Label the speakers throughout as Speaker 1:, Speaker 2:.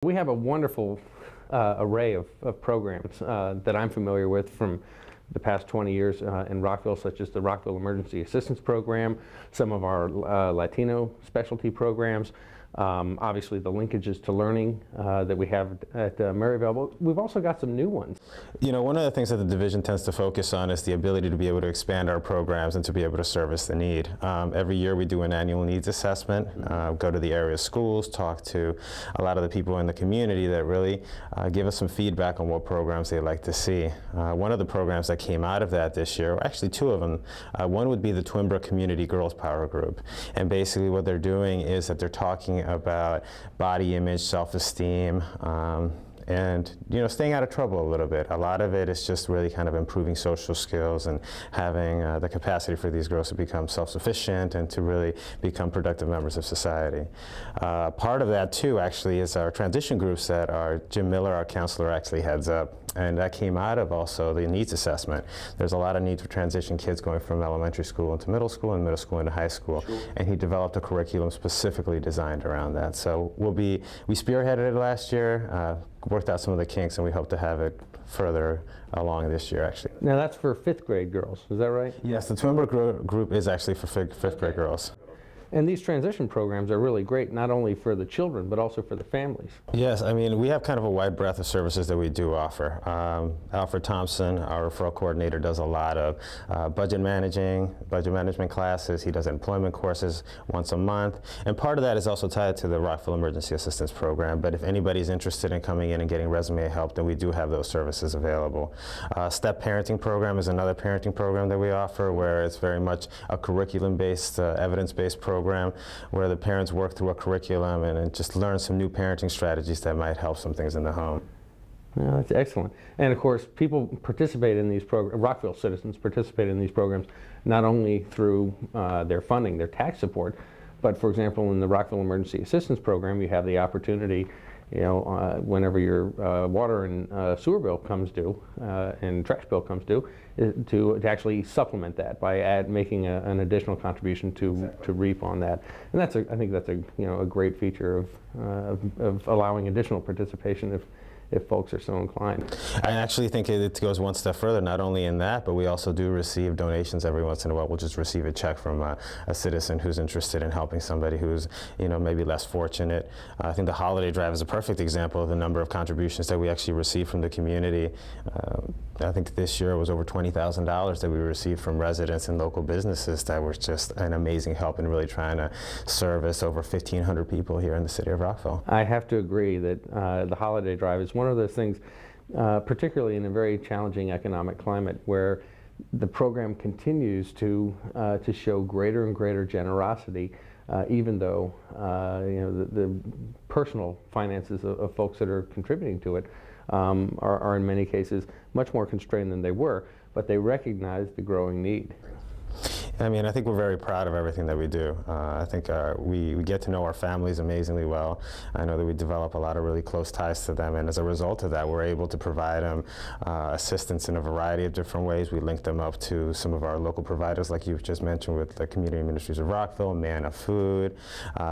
Speaker 1: We have a wonderful array of programs that I'm familiar with from the past 20 years in Rockville, such as the Rockville Emergency Assistance Program, some of our Latino specialty programs, obviously the linkages to learning that we have at Maryvale, but we've also got some new ones.
Speaker 2: You know, one of the things that the division tends to focus on is the ability to be able to expand our programs and to be able to service the need. Every year we do an annual needs assessment, go to the area schools, talk to a lot of the people in the community that really give us some feedback on what programs they'd like to see. One of the programs that came out of that this year, actually two of them, one would be the Twin Brook Community Girls Power Group. And basically what they're doing is that they're talking about body image, self-esteem, and staying out of trouble a little bit. A lot of it is just really kind of improving social skills and having the capacity for these girls to become self-sufficient and to really become productive members of society. Part of that too actually is our transition groups that Jim Miller, our counselor, actually heads up. And that came out of also the needs assessment. There's a lot of need for transition kids going from elementary school into middle school and middle school into high school. Sure. And he developed a curriculum specifically designed around that. So we spearheaded it last year, worked out some of the kinks, and we hope to have it further along this year actually.
Speaker 1: Now that's for 5th grade girls, is that right?
Speaker 2: Yes, the Twin Brook group is actually for 5th grade girls.
Speaker 1: And these transition programs are really great, not only for the children, but also for the families.
Speaker 2: Yes, I mean, we have kind of a wide breadth of services that we do offer. Alfred Thompson, our referral coordinator, does a lot of budget management classes. He does employment courses once a month. And part of that is also tied to the Rockville Emergency Assistance Program. But if anybody's interested in coming in and getting resume help, then we do have those services available. STEP Parenting Program is another parenting program that we offer, where it's very much a curriculum-based, evidence-based program where the parents work through a curriculum and just learn some new parenting strategies that might help some things in the home.
Speaker 1: Yeah, that's excellent. And of course, people participate in these programs, Rockville citizens participate in these programs not only through their funding, their tax support, but for example, in the Rockville Emergency Assistance Program, you have the opportunity, whenever your water and sewer bill comes due and trash bill comes due, to actually supplement that by making an additional contribution to REAP on that. And I think that's a great feature of allowing additional participation if folks are so inclined.
Speaker 2: I actually think it goes one step further, not only in that, but we also do receive donations every once in a while. We'll just receive a check from a citizen who's interested in helping somebody who's maybe less fortunate. I think the holiday drive is a perfect example of the number of contributions that we actually receive from the community. I think this year it was over $20,000 that we received from residents and local businesses that was just an amazing help in really trying to service over 1,500 people here in the city of Rockville.
Speaker 1: I have to agree that the holiday drive is one of those things, particularly in a very challenging economic climate, where the program continues to show greater and greater generosity, even though the personal finances of folks that are contributing to it are in many cases much more constrained than they were, but they recognize the growing need.
Speaker 2: I mean, I think we're very proud of everything that we do. I think we get to know our families amazingly well. I know that we develop a lot of really close ties to them, and as a result of that, we're able to provide them assistance in a variety of different ways. We link them up to some of our local providers, like you've just mentioned, with the Community Ministries of Rockville, Manna Food,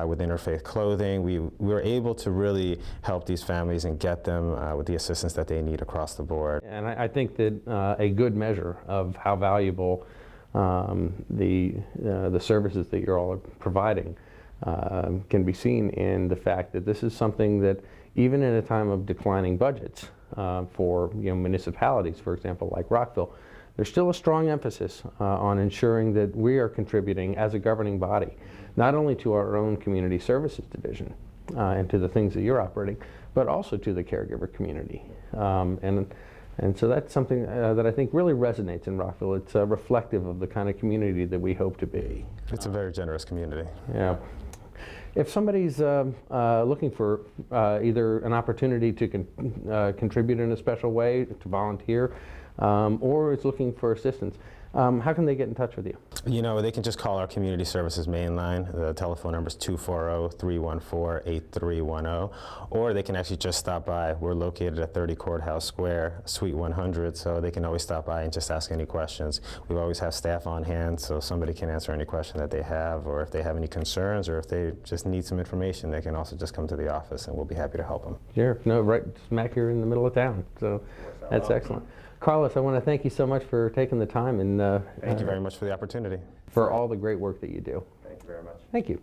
Speaker 2: with Interfaith Clothing. We're able to really help these families and get them with the assistance that they need across the board.
Speaker 1: And I think that a good measure of how valuable the services that you're all providing can be seen in the fact that this is something that, even in a time of declining budgets for municipalities, for example, like Rockville, there's still a strong emphasis on ensuring that we are contributing as a governing body, not only to our own community services division and to the things that you're operating, but also to the caregiver community. And so that's something that I think really resonates in Rockville. It's reflective of the kind of community that we hope to be.
Speaker 2: It's a very generous community.
Speaker 1: Yeah. If somebody's looking for either an opportunity to contribute in a special way, to volunteer, or is looking for assistance, How can they get in touch with you?
Speaker 2: You know, they can just call our community services main line. The telephone number is 240-314-8310, or they can actually just stop by. We're located at 30 Courthouse Square, Suite 100, so they can always stop by and just ask any questions. We always have staff on hand, so somebody can answer any question that they have, or if they have any concerns, or if they just need some information, they can also just come to the office, and we'll be happy to help them.
Speaker 1: Sure. No, right smack here in the middle of town. So that's excellent. Carlos, I want to thank you so much for taking the time and
Speaker 2: Thank you very much for the opportunity.
Speaker 1: for all the great work that you do.
Speaker 2: Thank you very much.
Speaker 1: Thank you.